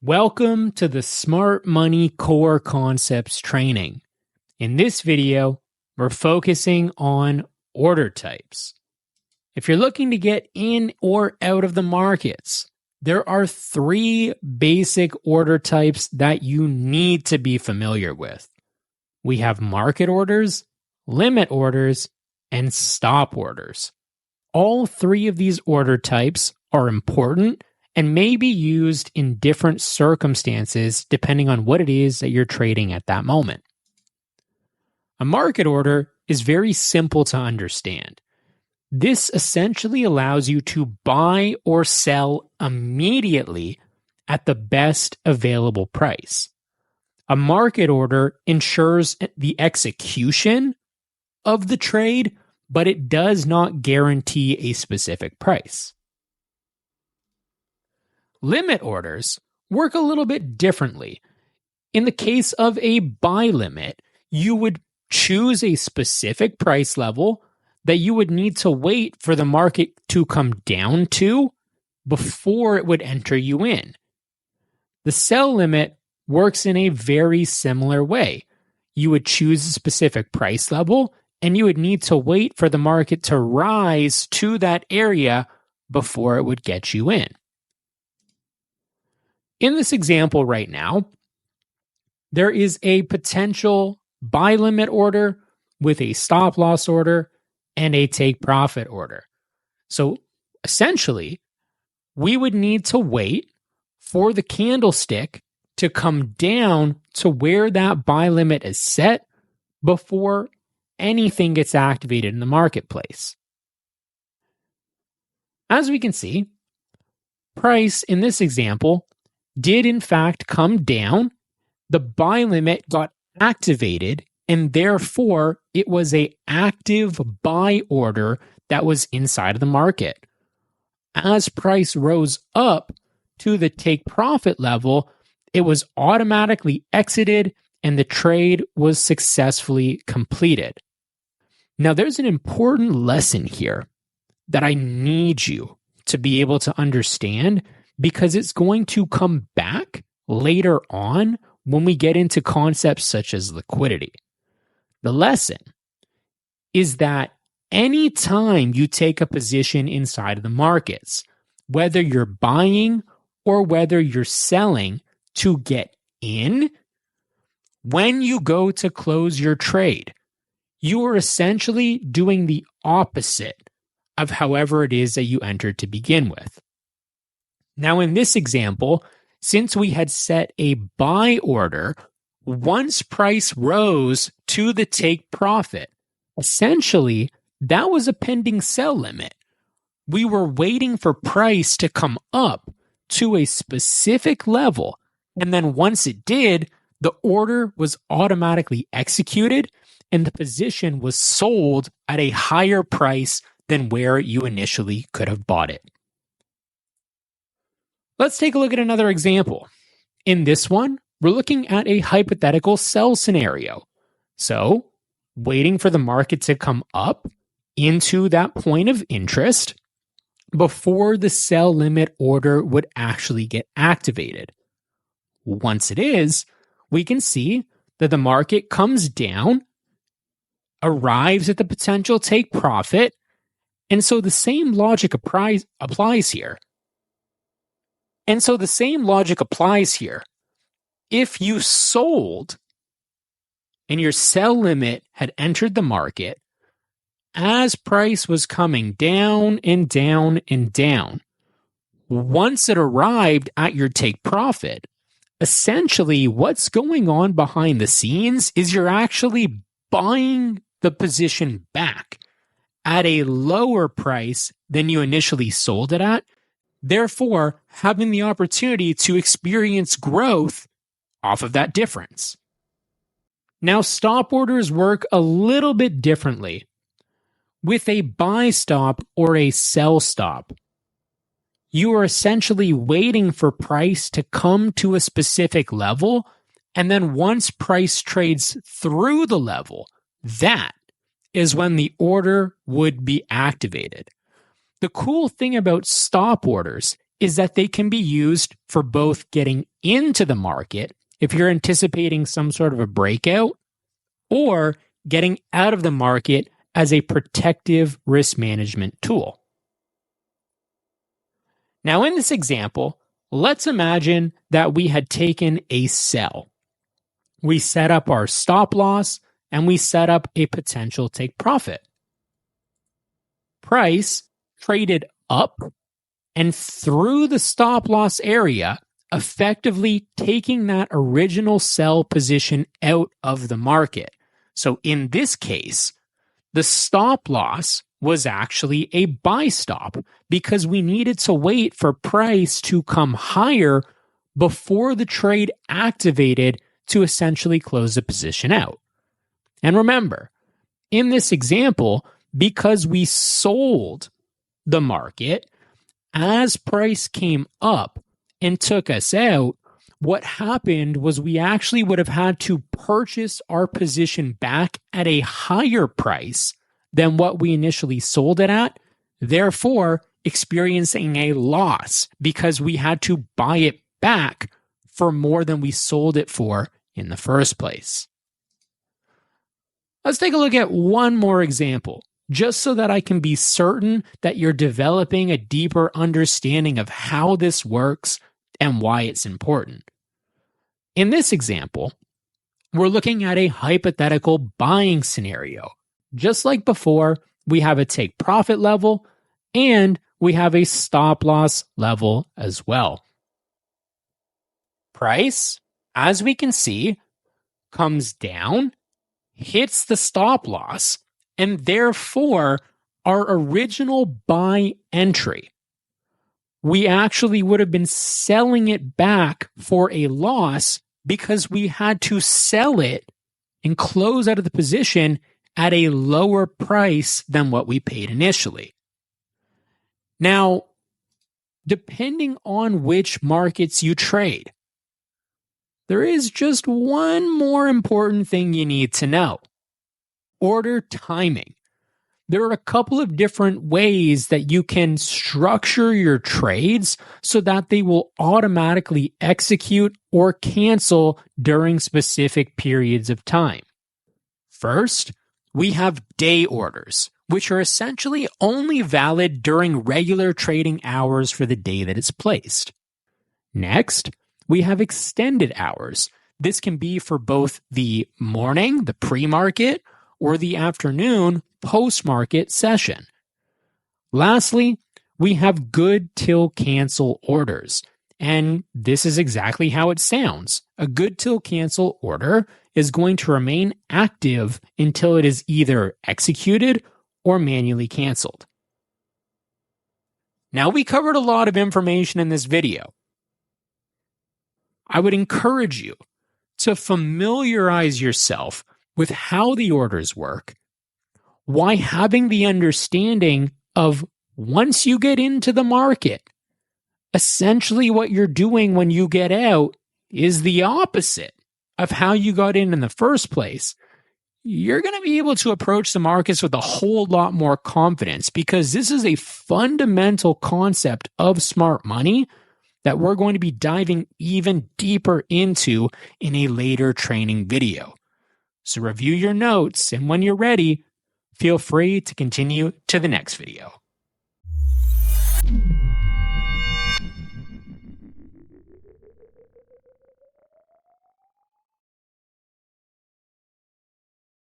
Welcome to the Smart Money Core Concepts training. In this video, we're focusing on order types. If you're looking to get in or out of the markets, there are three basic order types that you need to be familiar with. We have market orders, limit orders, and stop orders. All three of these order types are important and may be used in different circumstances depending on what it is that you're trading at that moment. A market order is very simple to understand. This essentially allows you to buy or sell immediately at the best available price. A market order ensures the execution of the trade, but it does not guarantee a specific price. Limit orders work a little bit differently. In the case of a buy limit, you would choose a specific price level that you would need to wait for the market to come down to before it would enter you in. The sell limit works in a very similar way. You would choose a specific price level and you would need to wait for the market to rise to that area before it would get you in. In this example right now, there is a potential buy limit order with a stop loss order and a take profit order. So essentially, we would need to wait for the candlestick to come down to where that buy limit is set before anything gets activated in the marketplace. As we can see, price in this example did in fact come down. The buy limit got activated, and therefore it was an active buy order that was inside of the market. As price rose up to the take profit level, it was automatically exited and the trade was successfully completed. Now, there's an important lesson here that I need you to be able to understand, because it's going to come back later on when we get into concepts such as liquidity. The lesson is that anytime you take a position inside of the markets, whether you're buying or whether you're selling to get in, when you go to close your trade, you are essentially doing the opposite of however it is that you entered to begin with. Now, in this example, since we had set a buy order, once price rose to the take profit, essentially, that was a pending sell limit. We were waiting for price to come up to a specific level, and then once it did, the order was automatically executed, and the position was sold at a higher price than where you initially could have bought it. Let's take a look at another example. In this one, we're looking at a hypothetical sell scenario. So, waiting for the market to come up into that point of interest before the sell limit order would actually get activated. Once it is, we can see that the market comes down, arrives at the potential take profit, and so the same logic applies here. If you sold and your sell limit had entered the market, as price was coming down and down and down, once it arrived at your take profit, essentially what's going on behind the scenes is you're actually buying the position back at a lower price than you initially sold it at, therefore having the opportunity to experience growth off of that difference. Now, stop orders work a little bit differently. With a buy stop or a sell stop, you are essentially waiting for price to come to a specific level, and then once price trades through the level, that is when the order would be activated. The cool thing about stop orders is that they can be used for both getting into the market if you're anticipating some sort of a breakout, or getting out of the market as a protective risk management tool. Now, in this example, let's imagine that we had taken a sell. We set up our stop loss and we set up a potential take profit. Price traded up and through the stop loss area, effectively taking that original sell position out of the market. So in this case, the stop loss was actually a buy stop because we needed to wait for price to come higher before the trade activated to essentially close the position out. And remember, in this example, because we sold the market as price came up and took us out, what happened was we actually would have had to purchase our position back at a higher price than what we initially sold it at, therefore experiencing a loss because we had to buy it back for more than we sold it for in the first place. Let's take a look at one more example, just so that I can be certain that you're developing a deeper understanding of how this works and why it's important. In this example, we're looking at a hypothetical buying scenario. Just like before, we have a take profit level and we have a stop loss level as well. Price, as we can see, comes down, hits the stop loss, and therefore our original buy entry, we actually would have been selling it back for a loss because we had to sell it and close out of the position at a lower price than what we paid initially. Now, depending on which markets you trade, there is just one more important thing you need to know: order timing. There are a couple of different ways that you can structure your trades so that they will automatically execute or cancel during specific periods of time. First, we have day orders, which are essentially only valid during regular trading hours for the day that it's placed. Next, we have extended hours. This can be for both the morning, the pre-market, or the afternoon, post-market session. Lastly, we have good till cancel orders. And this is exactly how it sounds. A good till cancel order is going to remain active until it is either executed or manually canceled. Now, we covered a lot of information in this video. I would encourage you to familiarize yourself with how the orders work, why having the understanding of once you get into the market, essentially what you're doing when you get out is the opposite of how you got in the first place. You're going to be able to approach the markets with a whole lot more confidence because this is a fundamental concept of smart money that we're going to be diving even deeper into in a later training video. So review your notes, and when you're ready, feel free to continue to the next video.